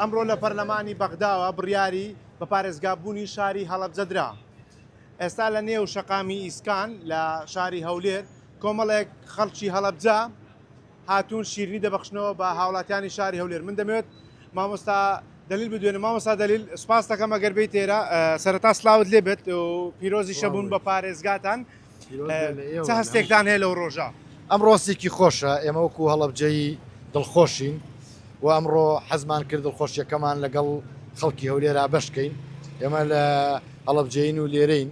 ئەمڕۆ لە پەرلەمانی بەغداوە بڕیاری بە پارێزگابوونی شاری هەڵەبجەدرا. ئێستا لە نێو شەقامی ئیسکان لە شاری هەولێر کۆمەڵێک خەڵکی هەڵەبجە هاتوون شیرنی دەبەخشنەوە بە هاوڵاتیانی شاری هەولێر. من دەمەوێت مامۆستا دلیل بدوێنم. مامۆستا دلیل سپاس دەکەم ئەگەر تێرە سەرەتا سلااوت لێ بێت و پیرۆزی شەبوون بە پارێزگاتان چه هەستێکتان هەیە لەو ڕۆژە؟ ئەم ڕۆستێکی خۆشە، ئێمە وەکو هەڵەبجەی دڵخۆشین و ئەمڕۆ حەزمان کرد دڵخۆشیەکەمان لەگەڵ خەڵکی هەولێرا بەشکەین. ئێمە لە هەڵەبجەین و لێرەین،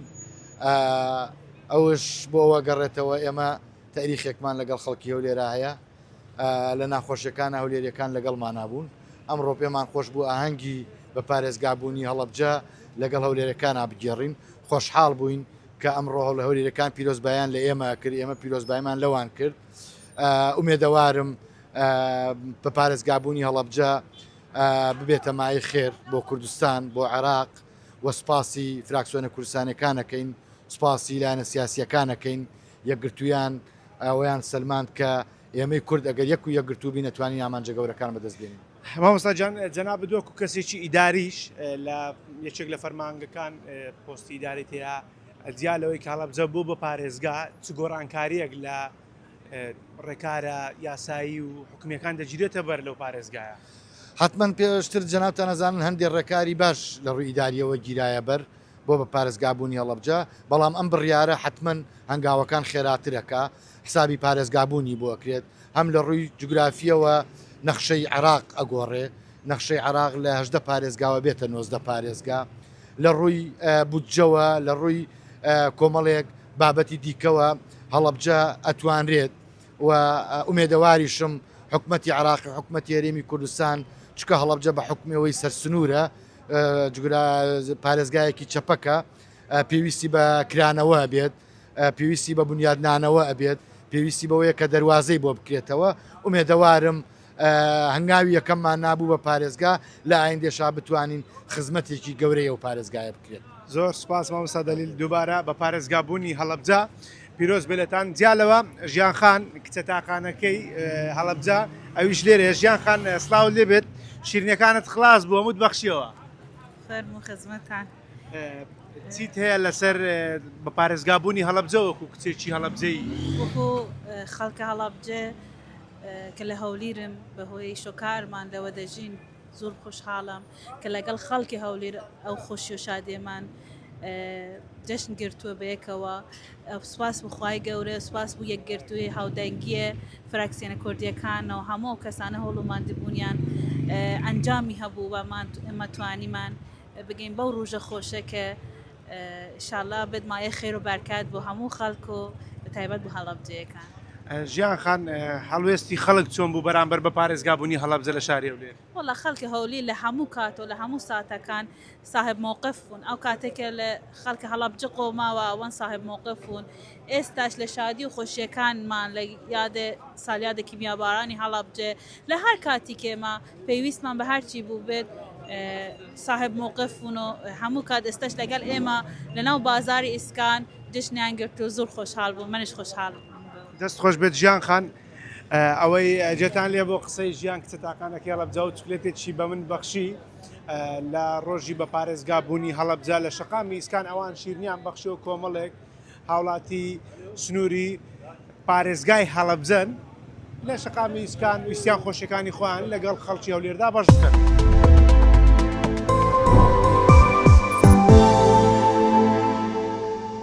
ئەوش بۆەوە گەڕێتەوە ئێمە تاریخێکمان لەگەڵ خەڵکی هەولێرا هەیە، لە ناخۆشیەکان هەولێریەکان لەگەڵمان نابوون. ئەمڕۆ پێمان خۆش بوو ئاهەنگی بە پارێزگابوونی هەڵەبجە لەگەڵ هەولێرەکان بگێڕین. خۆشحاڵ بووین کە ئەمڕۆ لە هەولێرەکان پیرۆزبایان لە ئێمە کرد، ئێمە پیرۆزبایمان لەوان کرد. ئومێدەوارم بە پارێزگابوونی هەڵەبجە ببێتە مای خێر بۆ کوردستان، بۆ عێراق، و سپاسی فراکسیۆنە کوردستانەکانەکەین، سپاسی لایەنە سیاسیەکانەکەین، یەکگرتوویان ئەویان سەلماند کە ئێمەی کورد ئەگەر یەک و یەکگرتوو بین نەتوانین ئامانجە گەورەکان بەدەست بێنین. مامۆستا جان جەناب بدۆکو کەسێکی ئیداریش لە یەکێک لە فەرمانگەکان پۆستی ئیداری تێیا دیالەوەی کە هەڵەبجە بوو بە پارێزگا چ گۆڕانکاریەک لە ڕێکارە یاسایی و حکومیەکان دەگیرێتە بەر لەو پارێزگایە؟ حتمما پێشتر جەنابتان ئەزانن هەندێک ڕێکاری باش لە ڕووی ئیداریەوە گیرایە بەر بۆ بە پارێزگابوونی هەڵەبجە، بەڵام ئەم بڕیارە حتمما هەنگاوەکان خێراترەکە، حسابی پارێزگابوونی بۆ ئەکرێت. هەم لە ڕووی جوگرافیەوە نەخشەی عێراق ئەگۆڕێ، نەخشەی عێراق لە 18 پارێزگاوە بێتە 19 پارێزگا، لە ڕووی بودجەوە، لە ڕووی کۆمەڵێک بابەتی دیکەوە هەڵەبجە ئەتوانرێت. و ئومێدەواریشم حکومەتی عێراق، حکومەتی هەرێمی کوردستان، چکە هەڵەبجە بە حکومەوەی سەرسنوورە، پارێزگایەکی چەپەکە، پێویستی بە کرانەوە ئەبێت، پێویستی بە بنیادنانەوە ئەبێت، پێویستی بەوەیە کە دەواازەی بۆ بکرێتەوە. ئومێدەوارم هەنگاوی یەکەممان نابوو بە پارێزگا، لە ئایندێشا بتوانین خزمەتێکی گەورەی ئەو پارێزگایە بکرێت. زۆر سپاس مامۆستا دلیل دووبارە بە پارێزگابوونی هەڵەبجە پیرۆز بێتان. جیالەوە ژیانخان کچە تاقانەکەی هەڵەبجە ئەویش لێرە. ژیانخان سلااو لێ بێت، شیرنیەکانت خلاص بوو هەمووت بەخشیەوە. فەرموو خزمەتان. چیت هەیە لەسەر بە پارێزگابوونی هەڵەبجە وەکو کچێکی هەڵەبجەی؟ وەکو خەڵکە هەڵەبجە کە لە هەولێرم بەهۆی شۆکارمان لەوە دەژین، زۆر خۆشحاڵم کە لەگەڵ خەڵکی هەولێر ئەو خۆشی و شادێمان جەشن گرتووە بەیەکەوە. سوپاس بخوای گەورە، سوپاس بوو یەکگرتووی هاودەنگیە فراکسیۆنە کوردیەکانەوە هەموو کەسانە هەوڵوماندبوونیان ئەنجامی هەبوو بەمان ئێمە توانیمان بگەین بەو ڕۆژە خۆشە کە ئینشاڵڵا بێت خێر و بەرکات بۆ هەموو خەڵک و بە تایبەت بۆ هەڵەبجەیەکان. ژیانخان هەڵوێستی خەڵک چۆن بوو بەرامبەر بە پارێزگابوونی هەڵەبجە لە شاری هەولێر؟ وەڵا خەڵکی هەولێر لە هەموو کاتۆ لە هەموو ساتەکان صاحب مووقف بوون. ئەو کاتێکە لە خەڵکی هەڵەبجە قۆماوە ئەوەن صاحب مووقف بوون. ئێستاش لە شادی و خۆشیەکانمان لە یادە سالیادێکی میابارانی هەڵەبجە لە هەر کاتی کێمە پێویستمان بە هەرچی بوو بێت صاحب مووقف بوون و هەموو کات ئێستش لەگەڵ ئێمە لەناو بازاری ئیسکان جشنیان گرت و زۆر خۆشحاڵ بوو. منش خۆشحاڵ دەست خۆش بێت ژیانخان. ئەوەی جێتان لێ بۆ قسەی ژیان کچە تاقانەکەی هەڵەبجە و چکلێتێکی بە من بەخشی لە ڕۆژی بە پارێزگابوونی هەڵەبجە لە شەقامی ئیسکان ئەوان شیرنیان بەخشی و کۆمەڵێک هاوڵاتی سنووری پارێزگای هەڵەبجەن لە شەقامی ئیسکان ویستیان خۆشیەکانی خۆیان لەگەڵ خەڵکی هەولێردا بەش بکەن.